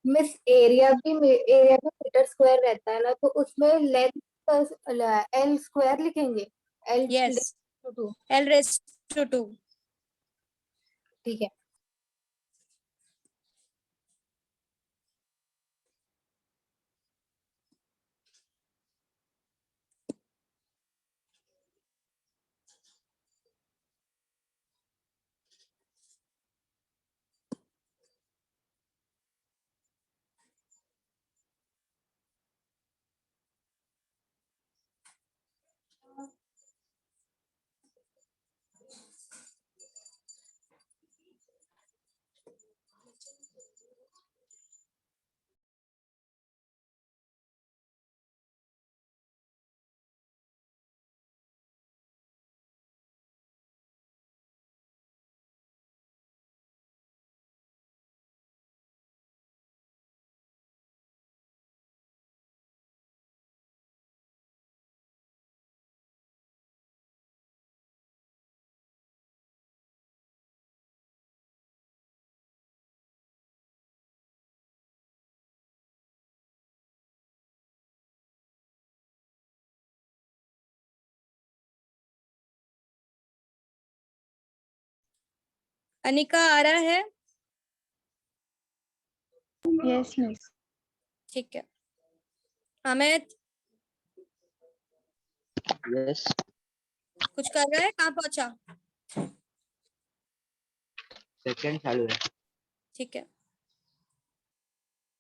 मिस एरिया भी मीटर स्क्वायर रहता है ना, तो उसमें लेंथ एल स्क्वायर लिखेंगे। L yes, two. L raised to 2। ठीक है। अनिका आ रहा है? Yes, miss. ठीक है। अमित Yes. कुछ कर रहा है? कहाँ पहुंचा? Second चालू है। ठीक है।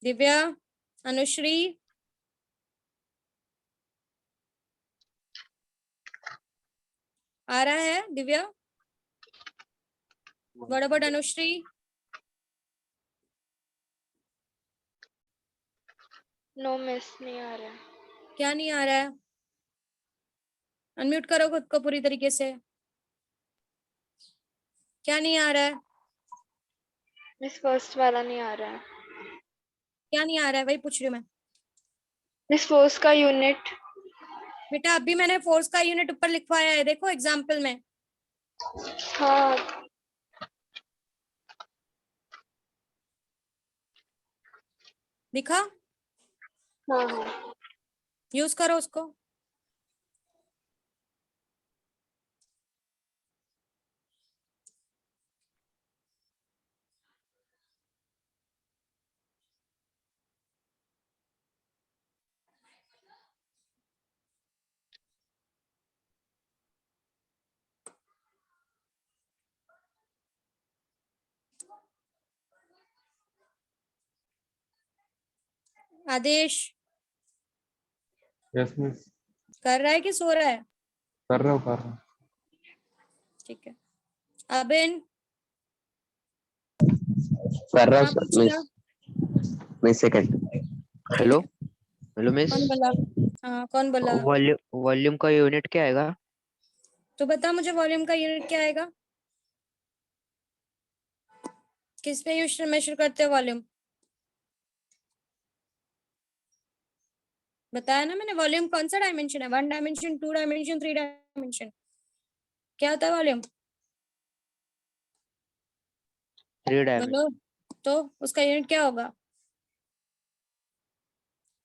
दिव्या, अनुश्री, आ रहा है? Divya, what about Anushree? No miss, नहीं आ रहा है। क्या नहीं आ रहा है? अनम्यूट करो खुद को पूरी तरीके से। क्या नहीं आ रहा है? मिस फर्स्ट वाला नहीं आ रहा है। क्या नहीं आ रहा है? वही पूछ रही हूँ मैं। मिस फोर्स का यूनिट। बेटा अभी मैंने फोर्स का यूनिट ऊपर लिखवाया है, देखो एग्जाम्पल में। हाँ दिखा? हाँ हाँ। यूज करो उसको। आदेश यस मिस। कर रहा है कि सो रहा है? कर रहा हूँ। ठीक है। अबिन कर रहा कहाँ हूँ पहुंचेगा? Miss second. Hello hello miss. कौन बोला? हाँ कौन बोला? वॉल्यूम का यूनिट क्या आएगा? तो बता मुझे, वॉल्यूम का यूनिट क्या आएगा? किस पे यूज मेजर करते हो वॉल्यूम? बताया ना मैंने, वॉल्यूम कौन सा डायमेंशन है? 1 डायमेंशन, 2 डायमेंशन, 3 डायमेंशन? क्या होता है वॉल्यूम? 3 डायमेंशन। बोलो तो उसका यूनिट क्या होगा?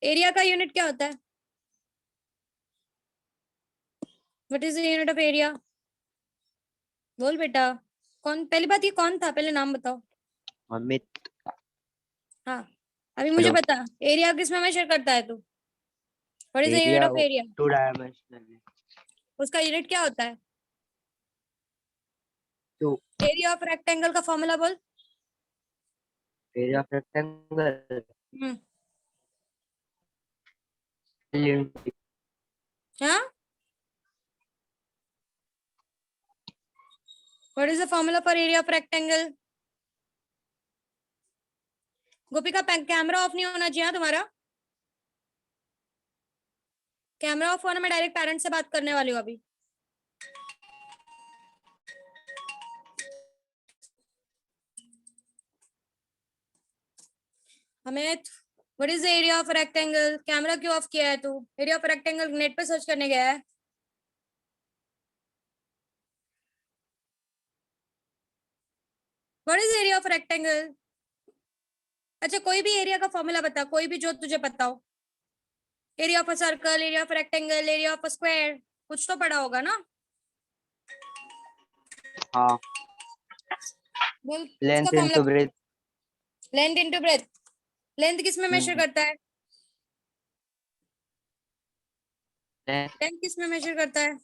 एरिया का यूनिट क्या होता है? What is the unit of area? बोल बेटा। कौन, पहली बात ये कौन था, पहले नाम बताओ। अमित। हाँ, अभी मुझे हेलो। बता, एरिया किस में मेजर करता है तू? What is the unit area of area? 2 dimensional. उसका यूनिट क्या होता है? तो एरिया ऑफ रेक्टेंगल का फॉर्मूला बोल। एरिया ऑफ रेक्टेंगल हम्म। हाँ, what is the formula for area of rectangle? Gopika, camera off नहीं होना चाहिए हाँ तुम्हारा। कैमरा ऑफ होना, मैं डायरेक्ट पेरेंट्स से बात करने वाली हूँ अभी। Amit what is the area of rectangle? Camera क्यों ऑफ किया है तू? एरिया ऑफ रेक्टेंगल नेट पे सर्च करने गया है? What is area of rectangle? अच्छा कोई भी एरिया का फॉर्मूला बता, कोई भी जो तुझे पता हो। Area of a circle, area of rectangle, area of a square, कुछ तो पढ़ा होगा ना? हाँ, बोल लेंथ उसका into formula. Breadth. Length into breadth. Length किस में मेजर करता है? लेंथ किस में मेजर करता है?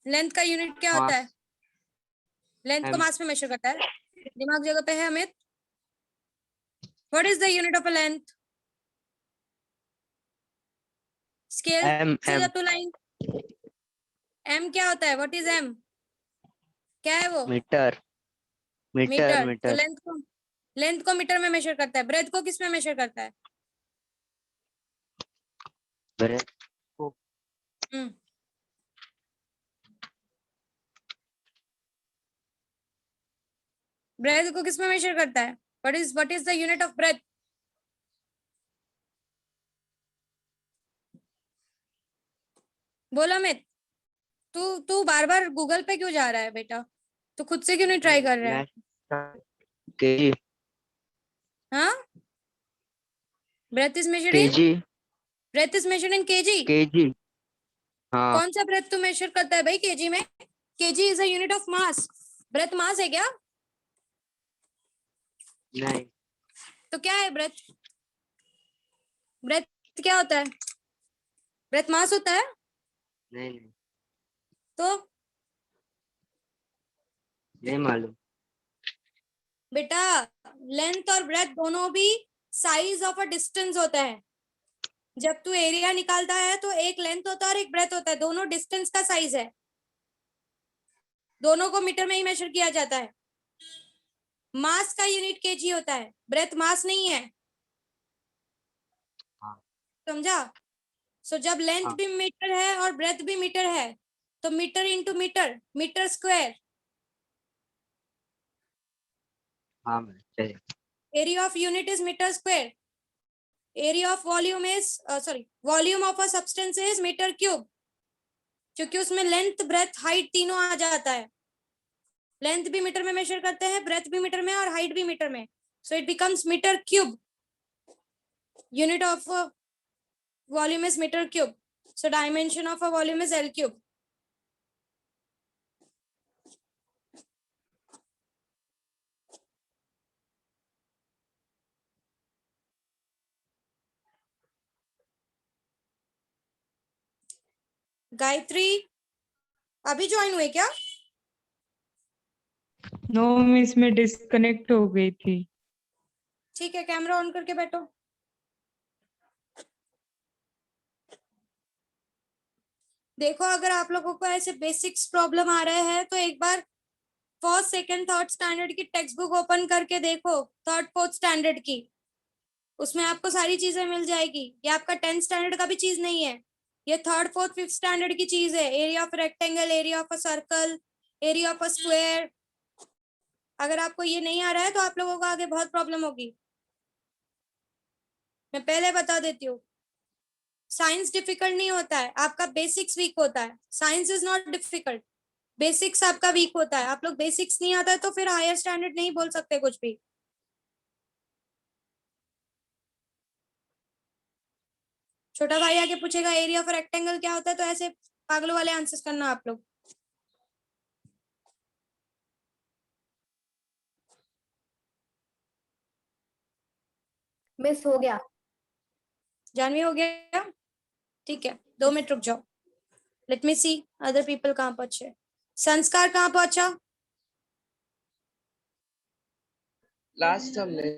लेंथ का यूनिट क्या होता है? लेंथ को M. मास में मेजर करता है। दिमाग जगह पे है Amit? What is the unit of a length? Scale M. से M. जा तू लाइन। एम क्या होता है? What is M? क्या है वो? मीटर। मीटर। तो मीटर। लेंथ को मीटर में मेजर करता है। ब्रेथ को किस में मेजर करता है? ब्रेथ। हम्म ब्रेथ को किस में मेजर करता है? What is the unit of breadth? बोलो अमित। तू तू बार बार गूगल पे क्यों जा रहा है बेटा? तू खुद से क्यों नहीं ट्राई कर रहा है? केजी। हाँ, breadth is measured in KG. Breadth is measured in KG. KG. हाँ। कौन सा ब्रेथ तू मेजर करता है भाई केजी में? KG is a unit of mass. Breath mass है क्या? नहीं। तो क्या है ब्रेथ? ब्रेथ क्या होता है? ब्रेथ मास होता है? नहीं, नहीं, तो नहीं मालूम। बेटा लेंथ और ब्रेथ दोनों भी साइज ऑफ अ डिस्टेंस होता है। जब तू एरिया निकालता है तो एक लेंथ होता है और एक ब्रेथ होता है, दोनों डिस्टेंस का साइज है। दोनों को मीटर में ही मेजर किया जाता है। मास का यूनिट केजी होता है, ब्रेथ मास नहीं है। हाँ। समझा? सो जब लेंथ हाँ। भी मीटर है और ब्रेथ भी मीटर है तो metre into metre, metre square. हाँ मैम, चलिए। Area of unit is metre square. Area of volume is volume of a substance is metre cube. क्योंकि उसमें लेंथ ब्रेथ हाइट तीनों आ जाता है। लेंथ भी मीटर में मेजर करते हैं, ब्रेथ भी मीटर में और हाइट भी मीटर में। So it becomes metre cube. Unit of volume is meter cube. So dimension of a volume is L cube. Gayatri अभी ज्वाइन हुए क्या? नो मिस, में डिस्कनेक्ट हो गई थी। ठीक है, कैमरा ऑन करके बैठो। देखो अगर आप लोगों को ऐसे बेसिक्स प्रॉब्लम आ रहे हैं तो एक बार फर्स्ट सेकंड थर्ड स्टैंडर्ड की टेक्स्ट बुक ओपन करके देखो, थर्ड फोर्थ स्टैंडर्ड की। उसमें आपको सारी चीजें मिल जाएगी। ये आपका 10th स्टैंडर्ड का भी चीज नहीं है, ये थर्ड फोर्थ फिफ्थ स्टैंडर्ड की चीज है। Area of rectangle, area of a circle, area of a square. अगर आपको ये नहीं आ रहा है तो आप लोगों को आगे बहुत प्रॉब्लम होगी। मैं पहले बता देती हूँ, साइंस डिफिकल्ट नहीं होता है, आपका बेसिक्स वीक होता है। Science is not difficult, basics आपका वीक होता है। आप लोग बेसिक्स नहीं आता है तो फिर हायर स्टैंडर्ड नहीं बोल सकते कुछ भी। छोटा भाई आके पूछेगा एरिया ऑफ रेक्टेंगल क्या होता है, तो ऐसे पागलों वाले आंसर्स करना आप लोग। मिस हो गया। जानवी हो गया? ठीक है, 2 मिनट रुक जाओ। Let me see other people कहाँ पहुंचे। संस्कार कहाँ पहुंचा? लास्ट हमने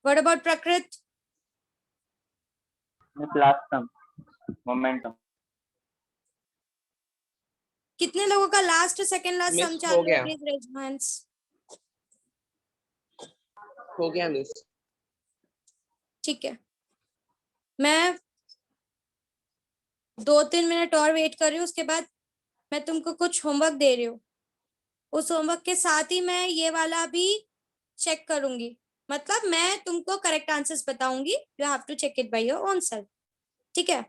what about Prakrit? last term momentum कितने लोगों का लास्ट सेकंड लास्ट Miss, सम हो चालू है? गया। Please raise hands. हो गया मिस। ठीक है, मैं 2-3 मिनट और वेट कर रही हूँ, उसके बाद मैं तुमको कुछ होमवर्क दे रही हूँ। उस होमवर्क के साथ ही मैं ये वाला भी चेक करूंगी, मतलब मैं तुमको करेक्ट आंसर्स बताऊंगी, you have to check it by your own self. ठीक है,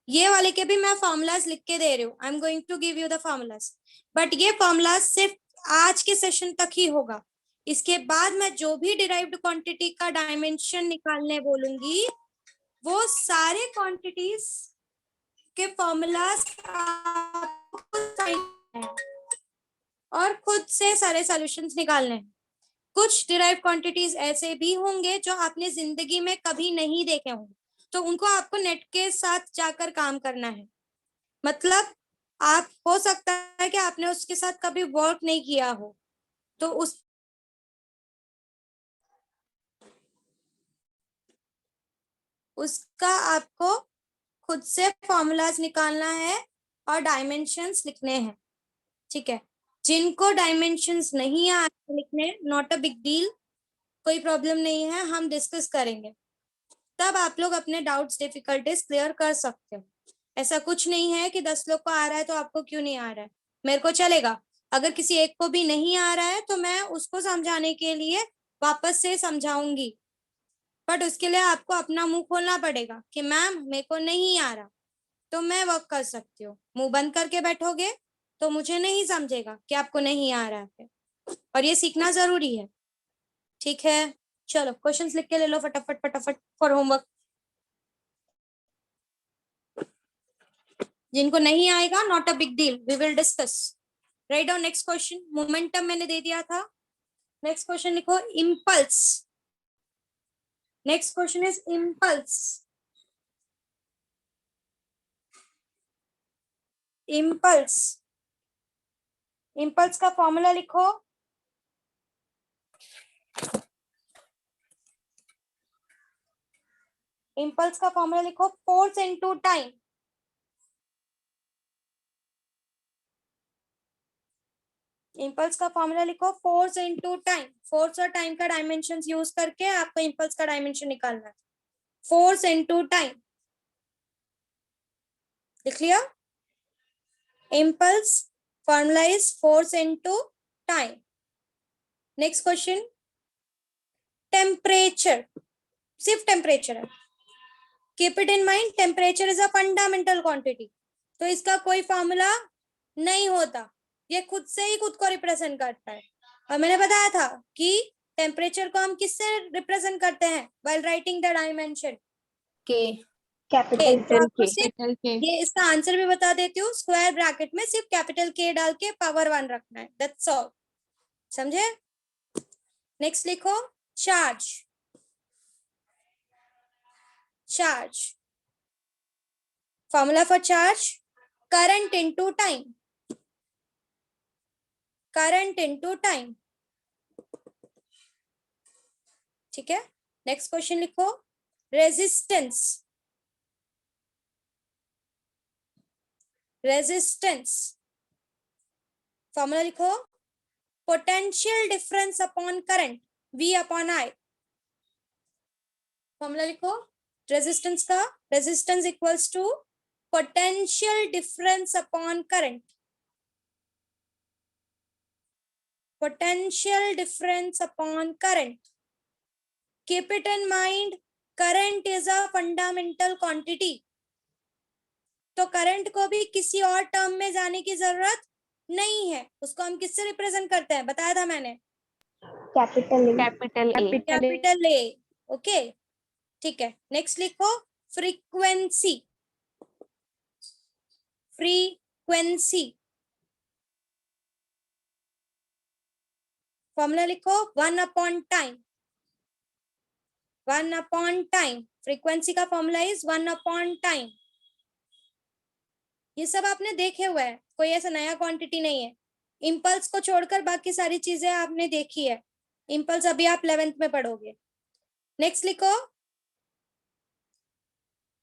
ये वाले के भी मैं फॉर्मूलाज लिख के दे रही हूँ, I am going to give you the formulas, but ये फॉर्मूलाज सिर्फ आज के सेशन तक ही होगा। इसके बाद मैं जो भी डिराइव्ड क्वांटिटी का डायमेंशन निकालने बोलूंगी वो सारे क्वांटिटीज के फॉर्मूलाज और खुद से सारे सॉल्यूशंस निकालने हैं। कुछ डिराइव क्वांटिटीज ऐसे भी होंगे जो आपने जिंदगी में कभी नहीं देखे होंगे, तो उनको आपको नेट के साथ जाकर काम करना है। मतलब आप हो सकता है कि आपने उसके साथ कभी वर्क नहीं किया हो, तो उसका आपको खुद से फॉर्मूलाज निकालना है और डायमेंशंस लिखने हैं। ठीक है, जिनको डायमेंशंस नहीं आ लिखने, नॉट अ बिग डील, कोई प्रॉब्लम नहीं है, हम डिस्कस करेंगे, तब आप लोग अपने डाउट्स डिफिकल्टीज क्लियर कर सकते हो। ऐसा कुछ नहीं है कि 10 लोग को आ रहा है तो आपको क्यों नहीं आ रहा है, मेरे को चलेगा। अगर किसी एक को भी नहीं आ रहा है तो मैं उसको समझाने के लिए वापस से समझाऊंगी, बट उसके लिए आपको अपना मुंह खोलना पड़ेगा कि मैम मेरे को नहीं आ रहा, तो मैं वर्क कर सकती हूँ। मुंह बंद करके बैठोगे तो मुझे नहीं समझेगा कि आपको नहीं आ रहा है, और ये सीखना जरूरी है। ठीक है, चलो क्वेश्चंस लिख के ले लो फटाफट फटाफट फॉर होमवर्क। जिनको नहीं आएगा not a big deal, we will discuss. Write down next question. Momentum मैंने दे दिया था, नेक्स्ट क्वेश्चन लिखो impulse. Next question is impulse. Impulse, impulse का फॉर्मूला लिखो। इम्पल्स का फॉर्मूला लिखो, फोर्स इनटू टाइम। इम्पल्स का फॉर्मूला लिखो, फोर्स इनटू टाइम। फोर्स और टाइम का डायमेंशन यूज करके आपको इम्पल्स का डायमेंशन निकालना है। फोर्स इनटू टाइम लिख लिया। Impulse formula is force into time. Next question, temperature, सिर्फ टेम्परेचर है। Keep it in mind, temperature is a fundamental quantity, तो इसका कोई फॉर्मूला नहीं होता, ये खुद से ही खुद को रिप्रेजेंट करता है। और मैंने बताया था कि टेम्परेचर को हम किससे रिप्रेजेंट करते हैं व्हाइल राइटिंग द डायमेंशन? के, तो कैपिटल आपको सिर्फ ये इसका आंसर भी बता देती हूँ, स्क्वायर ब्रैकेट में सिर्फ कैपिटल के डाल के पावर 1 रखना है, दैट्स ऑल। समझे? नेक्स्ट लिखो charge. Charge, formula for charge, current into time. Current into time. ठीक है, नेक्स्ट क्वेश्चन लिखो रेजिस्टेंस। रेजिस्टेंस, फॉर्मूला लिखो potential difference upon current, V upon I। Formula लिखो रेजिस्टेंस का, resistance equals to potential difference upon current. Potential difference upon current. Keep it in mind, current is a fundamental quantity, तो current को भी किसी और term में जाने की जरूरत नहीं है। उसको हम किससे रिप्रेजेंट करते हैं, बताया था मैंने, कैपिटल ए। ओके, ठीक है, नेक्स्ट लिखो फ्रीक्वेंसी। फ्रीक्वेंसी, फॉर्मूला लिखो 1 upon time. 1 upon time, frequency का फॉर्मूला इज 1 अपॉन टाइम। ये सब आपने देखे हुए हैं, कोई ऐसा नया क्वांटिटी नहीं है। इम्पल्स को छोड़कर बाकी सारी चीजें आपने देखी है। इम्पल्स अभी आप 11th में पढ़ोगे। नेक्स्ट लिखो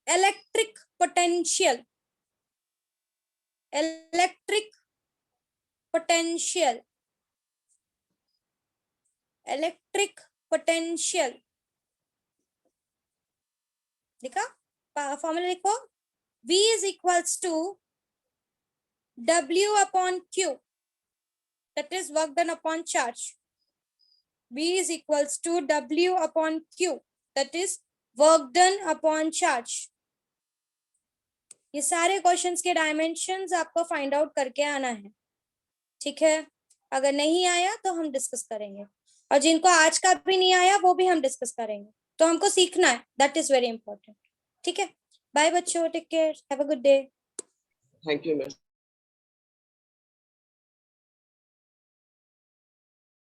electric potential. Electric potential, electric potential लिखा, फॉर्मूला लिखो V is equals to W upon Q, that is work done upon charge। V is equals to W upon Q, that is work done upon charge. ये सारे questions के dimensions आपको find out करके आना है, ठीक है? अगर नहीं आया तो हम डिस्कस करेंगे, और जिनको आज का भी नहीं आया वो भी हम डिस्कस करेंगे। तो हमको सीखना है, दैट इज वेरी इंपॉर्टेंट, ठीक है? बाय बच्चों, take care, have a good day. Thank you, miss.